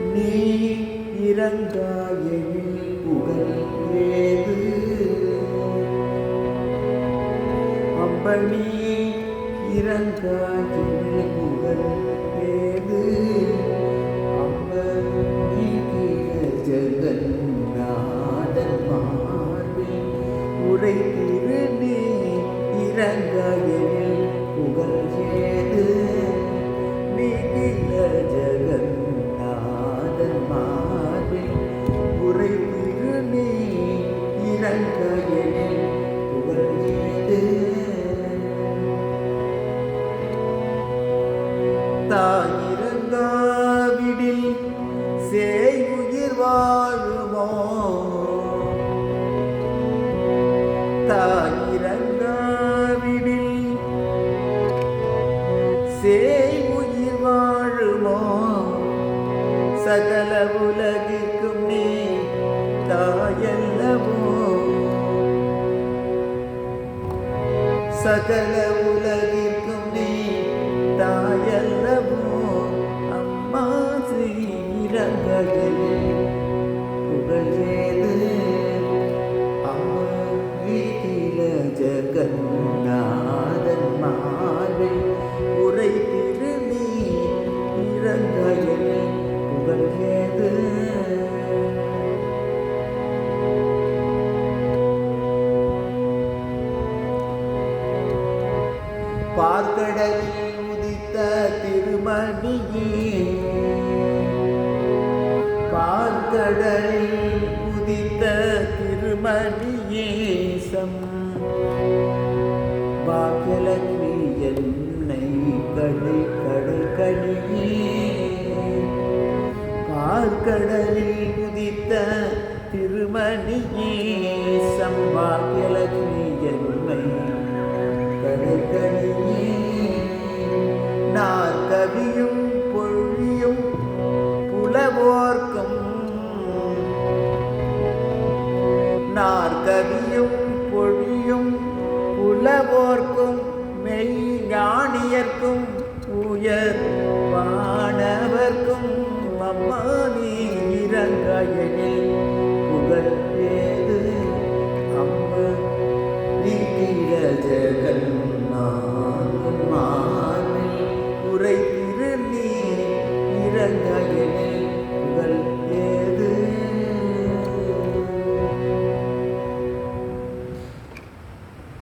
நீ இறங்காயெனில் புகழ் ஏது அம்பனி இறங்காயெனில் புகழ் ஏது அம்பனி ஜெகநாதன் மார்பில் உரை திரு நீ இறங்காயெனில் புகழ் ஏது நீல ஜெகநாதன் மார்பில் உரை திரு நீ இறங்காயெனில் புகழ் ஏது தாயிரங்காவிடில் சேயுயிர் வாழுமோ தாயிரங்காவிடில் சேயுயிர் வாழுமோ சகல உலகிற்கும் நீ தாயல்லவோ சகல உலகிற்கும் நீ தாயல்லவோ அம்மா ஸ்ரீரங்ககிரி புகழேது அம்மா வீட்டில ஜெகநாதன் மார்பில் உரை திரு நீ இறங்காயெனில் புகழேது பார்க்கடலில் உதித்த திருமணியே பார்க்கடலில் உதித்த திருமணியே பாக்கியலட்சுமி என்னை கடை கடை கணியே பார்க்கடலில் உதித்த திருமணியே பாக்கியலட்சுமி என்னை கடற்கணியே நாற்கவியும் பொழியும் புலவோர்க்கும் நாற்கவியும் பொழியும் புலவோர்க்கும் மெய்ஞானியர்க்கும் உயர் வானவர்க்கும் அம்மா நீ இறங்காயெனில் புகழ் ஏது அம்மா நீல ஜெகன்